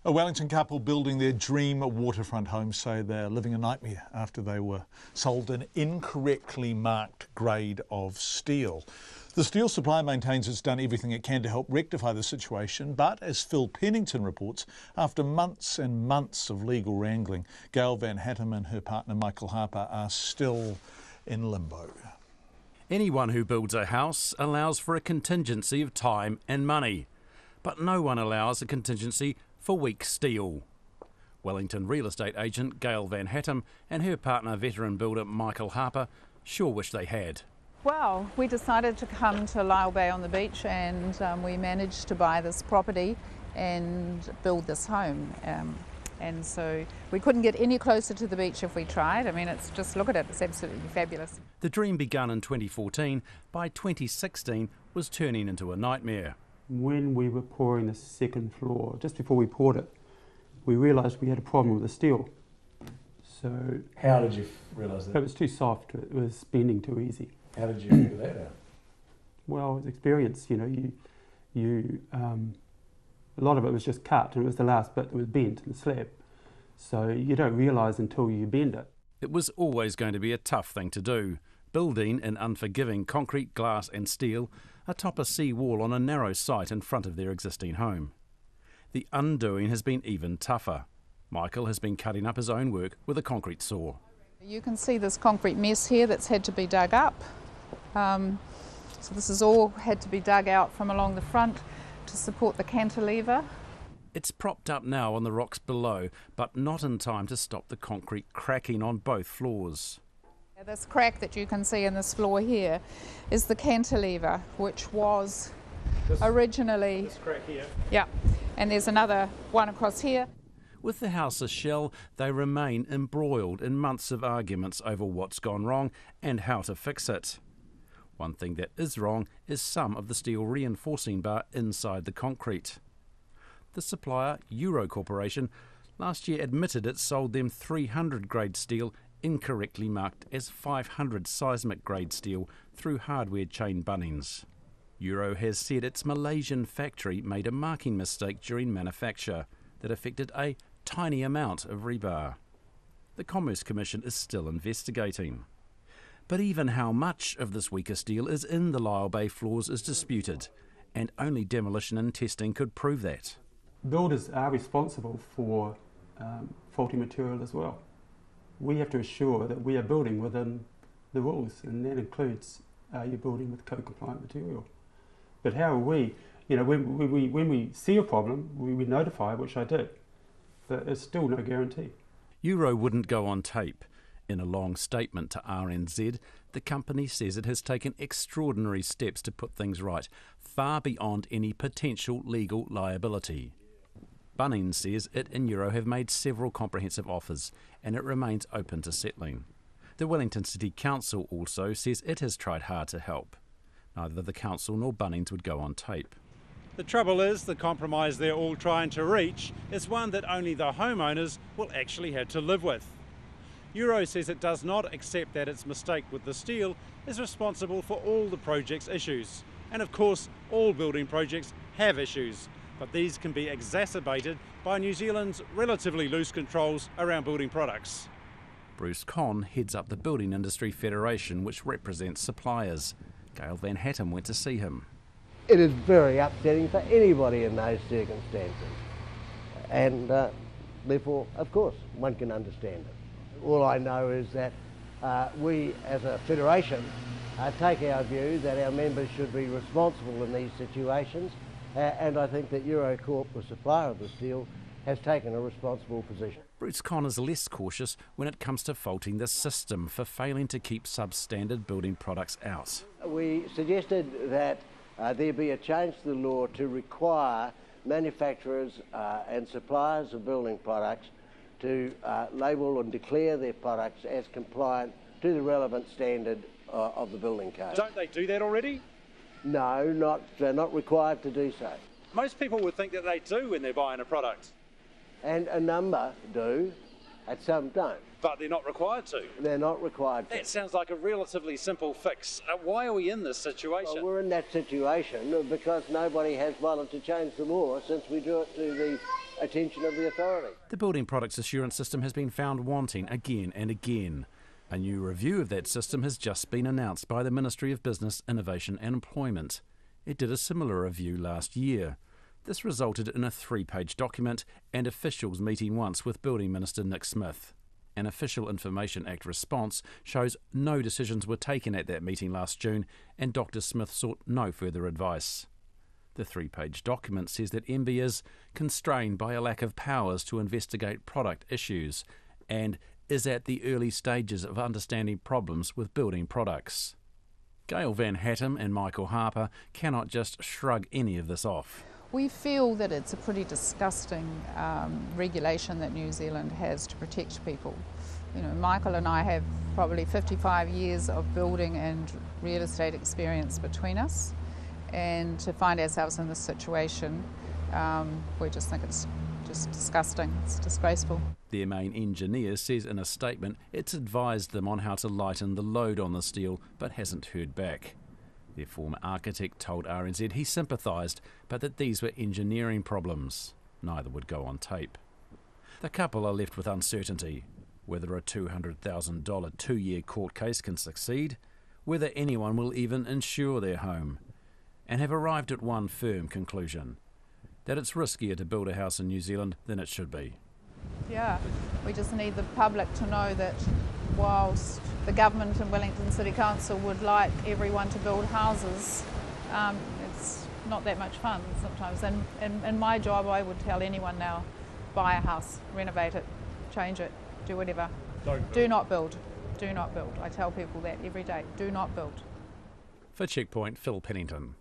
A Wellington couple building their dream waterfront home say they're living a nightmare after they were sold an incorrectly marked grade of steel. The steel supplier maintains it's done everything it can to help rectify the situation, but as Phil Pennington reports, after months and months of legal wrangling, Gail Van Hattem and her partner Michael Harper are still in limbo. Anyone who builds a house allows for a contingency of time and money, but no one allows a contingency for weak steel. Wellington real estate agent Gail Van Hattem and her partner veteran builder Michael Harper sure wish they had. Well, we decided to come to Lyle Bay on the beach and we managed to buy this property and build this home. And so we couldn't get any closer to the beach if we tried. I mean, it's just, look at it, it's absolutely fabulous. The dream begun in 2014, by 2016 was turning into a nightmare. When we were pouring the second floor, just before we poured it, we realised we had a problem with the steel. So how did you realise that? It was too soft, it was bending too easy. How did you figure that out? Well, it was experience, you know, a lot of it was just cut and it was the last bit that was bent in the slab. So you don't realise until you bend it. It was always going to be a tough thing to do, building in unforgiving concrete, glass and steel atop a sea wall on a narrow site in front of their existing home. The undoing has been even tougher. Michael has been cutting up his own work with a concrete saw. You can see this concrete mess here that's had to be dug up. So this has all had to be dug out from along the front to support the cantilever. It's propped up now on the rocks below, but not in time to stop the concrete cracking on both floors. This crack that you can see in this floor here is the cantilever, which was originally... This crack here? Yeah, and there's another one across here. With the house a shell, they remain embroiled in months of arguments over what's gone wrong and how to fix it. One thing that is wrong is some of the steel reinforcing bar inside the concrete. The supplier, Euro Corporation, last year admitted it sold them 300 grade steel incorrectly marked as 500 seismic grade steel through hardware chain Bunnings. Euro has said its Malaysian factory made a marking mistake during manufacture that affected a tiny amount of rebar. The Commerce Commission is still investigating. But even how much of this weaker steel is in the Lyle Bay floors is disputed, and only demolition and testing could prove that. Builders are responsible for faulty material as well. We have to assure that we are building within the rules, and that includes you're building with code-compliant material. But how are we, you know, when we see a problem, we notify, which I did, but it's still no guarantee. Euro wouldn't go on tape. In a long statement to RNZ, the company says it has taken extraordinary steps to put things right, far beyond any potential legal liability. Bunnings says it and Euro have made several comprehensive offers, and it remains open to settling. The Wellington City Council also says it has tried hard to help. Neither the council nor Bunnings would go on tape. The trouble is, the compromise they're all trying to reach is one that only the homeowners will actually have to live with. Euro says it does not accept that its mistake with the steel is responsible for all the project's issues. And of course, all building projects have issues, but these can be exacerbated by New Zealand's relatively loose controls around building products. Bruce Conn heads up the Building Industry Federation, which represents suppliers. Gail Van Hattem went to see him. It is very upsetting for anybody in those circumstances, and therefore, of course, one can understand it. All I know is that we, as a federation, take our view that our members should be responsible in these situations, and I think that Eurocorp, the supplier of the steel, has taken a responsible position. Bruce Conn is less cautious when it comes to faulting the system for failing to keep substandard building products out. We suggested that there be a change to the law to require manufacturers and suppliers of building products to label and declare their products as compliant to the relevant standard of the building code. Don't they do that already? No, they're not required to do so. Most people would think that they do when they're buying a product. And a number do, and some don't. But they're not required to? They're not required to. That sounds like a relatively simple fix. Why are we in this situation? Well, we're in that situation because nobody has bothered to change the law since we drew it to the attention of the authority. The Building Products Assurance System has been found wanting again and again. A new review of that system has just been announced by the Ministry of Business, Innovation and Employment. It did a similar review last year. This resulted in a 3-page document and officials meeting once with Building Minister Nick Smith. An Official Information Act response shows no decisions were taken at that meeting last June, and Dr Smith sought no further advice. The 3-page document says that MB is constrained by a lack of powers to investigate product issues and is at the early stages of understanding problems with building products. Gail Van Hattem and Michael Harper cannot just shrug any of this off. We feel that it's a pretty disgusting regulation that New Zealand has to protect people. You know, Michael and I have probably 55 years of building and real estate experience between us, and to find ourselves in this situation, we just think it's just disgusting. It's disgraceful. Their main engineer says in a statement it's advised them on how to lighten the load on the steel, but hasn't heard back. Their former architect told RNZ he sympathised, but that these were engineering problems. Neither would go on tape. The couple are left with uncertainty, whether a $200,000 2-year court case can succeed, whether anyone will even insure their home, and have arrived at one firm conclusion: that it's riskier to build a house in New Zealand than it should be. Yeah, we just need the public to know that whilst the government and Wellington City Council would like everyone to build houses, it's not that much fun sometimes. And in my job, I would tell anyone now, buy a house, renovate it, change it, do whatever. Do not build. Do not build. I tell people that every day. Do not build. For Checkpoint, Phil Pennington.